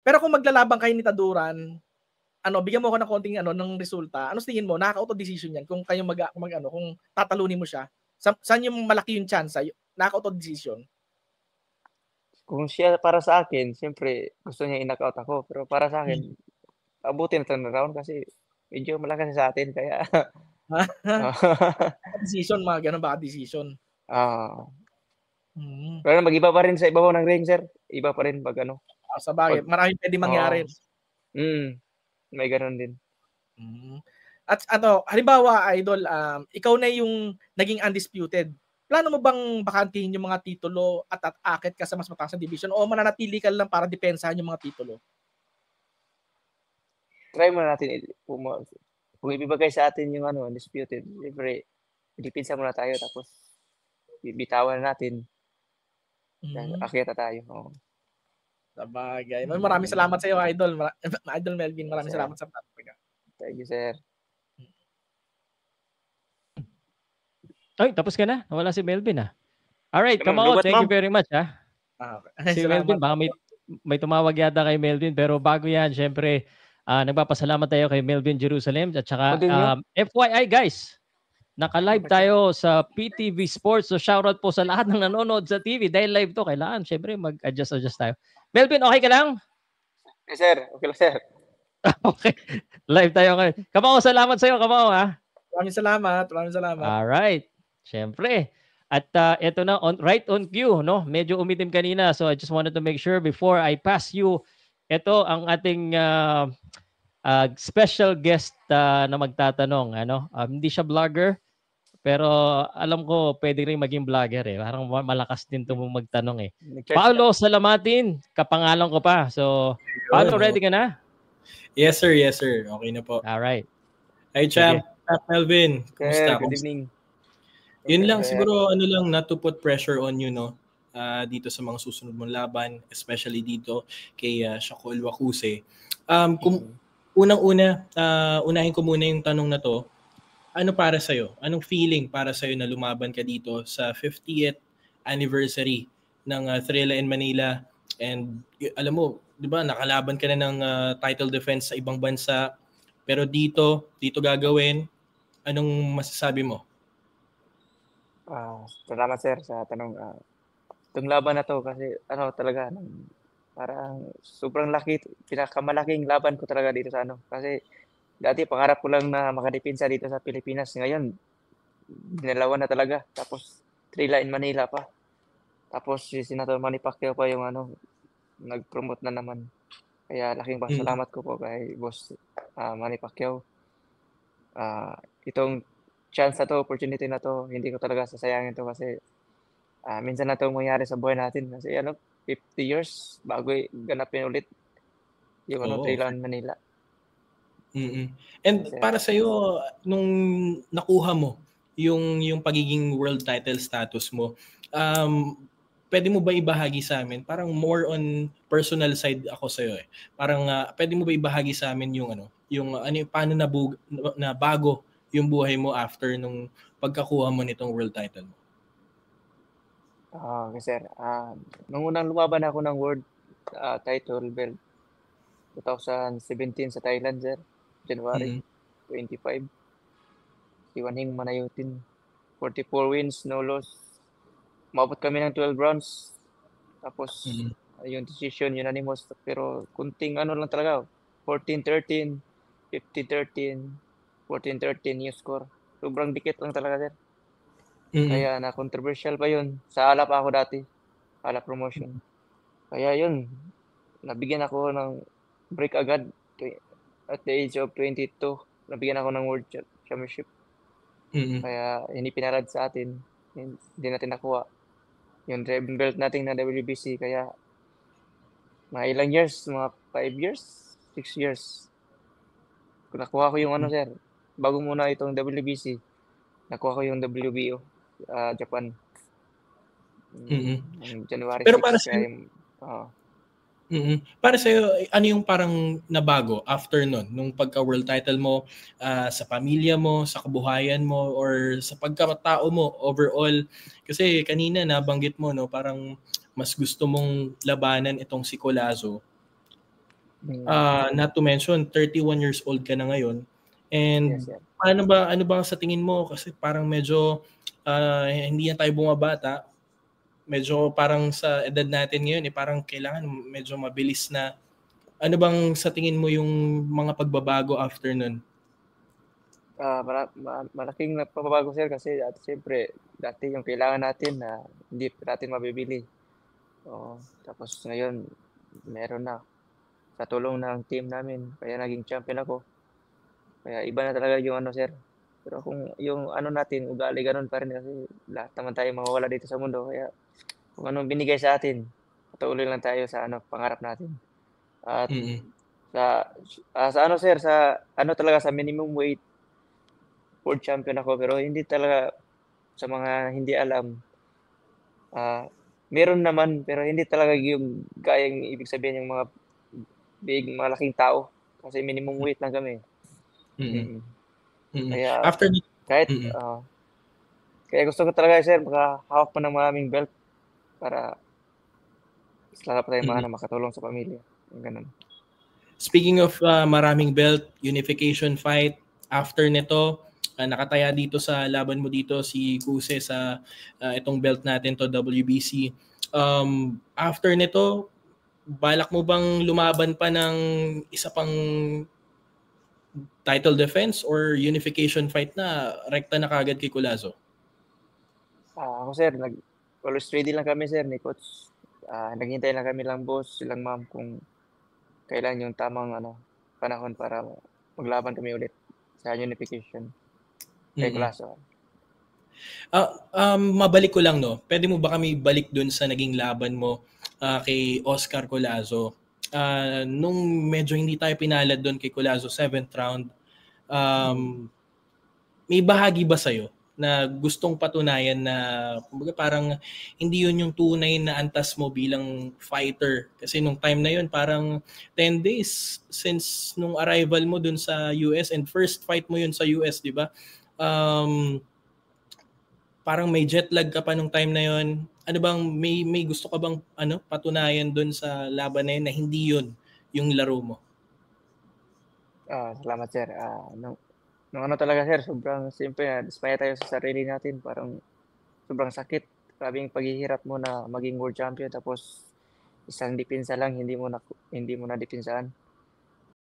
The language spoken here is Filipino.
Pero kung maglalaban kayo ni Taduran, bigyan mo ako ng konting ng resulta. Ano tingin mo? Nakaka-auto decision 'yan kung kayo kung tatalunin mo siya. Saan yung malaki yung chance? Nakaka-auto decision. Kung siya para sa akin, siyempre gusto niya i-knockout ako. Pero para sa akin, abutin na ng round kasi medyo malakas sa atin kaya decision, mga ganun baka decision. Pero mag-iba pa rin sa ibabaw ng ring, sir. Iba pa rin pag sa bagay, maraming pwede mangyari. May ganun din. At halimbawa, Idol, ikaw na yung naging undisputed. Plano mo bang bakantihin yung mga titulo at akit ka sa mas mataas na division o mananatili ka lang para depensahan yung mga titulo? Try muna natin kung ibibigay sa atin yung undisputed, siyempre, depensa muna tayo tapos bibitawan natin. Akyat na tayo. Sabagay. Maraming salamat sa iyo, Idol. Idol Melvin, maraming salamat sa pagkakataon. Thank you, sir. Ay, tapos ka na? Wala si Melvin Alright, come on. Thank you very much Si Melvin, baka may tumawag yata kay Melvin. Pero bago yan, syempre, nagpapasalamat tayo kay Melvin Jerusalem. At saka, FYI guys, naka-live tayo sa PTV Sports. So shoutout po sa lahat ng nanonood sa TV. Dahil live to, kailangan syempre mag-adjust tayo. Melvin, okay ka lang? Yes, sir. Okay lang, sir. Okay. Live tayo ngayon. Kamao, salamat sa iyo, Kamao Maraming salamat. Alright. Syempre. At ito na, right on cue, no? Medyo umitim kanina. So I just wanted to make sure before I pass you, ito ang ating special guest na magtatanong. Hindi siya vlogger, pero alam ko pwede rin maging vlogger Parang malakas din itong magtanong Paolo Salamatin, kapangalan ko pa. So, Paolo, ready ka na? Yes, sir. Okay na po. Alright. Hi, Champ. Melvin. Kumusta? Good evening. Yun lang, siguro not to put pressure on you, no? Dito sa mga susunod mong laban, especially dito kay Shako Iwakuse. Kung unang-una, unahin ko muna yung tanong na to. Ano para sa'yo? Anong feeling para sa'yo na lumaban ka dito sa 50th anniversary ng Thrilla in Manila? And alam mo, di ba, nakalaban ka na ng title defense sa ibang bansa. Pero dito gagawin. Anong masasabi mo? Salamat, sir, sa tanong. Itong laban na to kasi talaga parang sobrang laki, pinakamalaking laban ko talaga dito sa kasi dati pangarap ko lang na makadepensa dito sa Pilipinas. Ngayon dinalawan na talaga, tapos Thrilla in Manila pa, tapos si Senator Manny Pacquiao pa yung nag-promote na naman, kaya laking pasalamat ko po kay boss Manny Pacquiao. Itong chance na to, opportunity na to, hindi ko talaga sasayangin to kasi minsan na to mangyari sa buhay natin kasi 50 years bago ganapin ulit yung Thrilla in Manila. And para sa iyo, nung nakuha mo yung pagiging world title status mo, pwede mo ba ibahagi sa amin? Parang more on personal side ako sa iyo Parang pwede mo ba ibahagi sa amin yung paano na bago yung buhay mo after nung pagkakuha mo nitong world title mo? Okay, sir. Nung unang lumaban ako ng world title belt 2017 sa Thailand, sir. January 25. Si Wanhing Manayutin. 44 wins, no loss. Umabot kami ng 12 rounds. Tapos yung decision unanimous, pero kunting lang talaga. 14-13, 50-13, 14-13 yung score. Sobrang dikit lang talaga, sir. Kaya na-controversial pa yun. Sa ALA pa ako dati. ALA promotion. Kaya yun, nabigyan ako ng break agad. At the age of 22, nabigyan ako ng World Championship. Kaya hindi pinalad sa atin. Hindi natin nakuha yung dream belt natin na WBC. Kaya mga ilang years, mga 5 years, 6 years. Kung nakuha ko yung sir, bago muna itong WBC, nakuha ko yung WBO, Japan. January 6. Pero para sa para sa iyo, ano yung parang nabago after nung pagka world title mo, sa pamilya mo, sa kabuhayan mo, or sa pagkatao mo overall? Kasi kanina nabanggit mo parang mas gusto mong labanan itong si Collazo. Not to mention 31 years old ka na ngayon. And Yes, sir. ano ba sa tingin mo, kasi parang medyo hindi na tayo bumabata. Medyo parang sa edad natin ngayon parang kailangan medyo mabilis na. Ano bang sa tingin mo yung mga pagbabago after nun? Malaking pagbabago, sir, kasi siyempre dati yung kailangan natin na hindi natin mabibili. Tapos ngayon meron na sa tulong ng team namin, kaya naging champion ako. Kaya iba na talaga yung sir. Pero kung yung natin, ugali ganun pa rin, kasi lahat naman tayo mawawala dito sa mundo. Kaya kung anong binigay sa atin, patuloy lang tayo sa pangarap natin. At sa sir, sa talaga sa minimum weight, world champion ako, pero hindi talaga, sa mga hindi alam, meron naman, pero hindi talaga yung gayang ibig sabihin yung mga malaking tao, kasi minimum weight lang kami. Kaya After kahit kaya gusto ko talaga, sir, makahawak pa ng maraming belt para sila pa tayo makatulong sa pamilya. Yung ganun. Speaking of maraming belt, unification fight, after nito, nakataya dito sa laban mo dito si Kuse sa itong belt natin to, WBC. After nito, balak mo bang lumaban pa ng isa pang title defense or unification fight na rekta na kagad kay Collazo? Ako, sir, always ready lang kami, sir, ni coach. Naghintay lang kami lang, boss, silang ma'am, kung kailan yung tamang panahon para maglaban kami ulit sa unification kay Collazo. Mabalik ko lang, no? Pwede mo ba kami balik dun sa naging laban mo kay Oscar Collazo? Nung medyo hindi tayo pinalad dun kay Collazo 7th round, may bahagi ba sa'yo na gustong patunayan na kumbaga parang hindi yun yung tunay na antas mo bilang fighter? Kasi nung time na yun, parang 10 days since nung arrival mo dun sa US and first fight mo yun sa US, di ba? Parang may jet lag ka pa nung time na yun. Ano bang, may gusto ka bang patunayan dun sa laban na yun na hindi yun yung laro mo? Salamat, sir. Nung talaga, sir, sobrang simple na dismaya tayo sa sarili natin. Parang sobrang sakit. Grabing paghihirap mo na maging world champion, tapos isang depensa lang hindi mo na depensahan.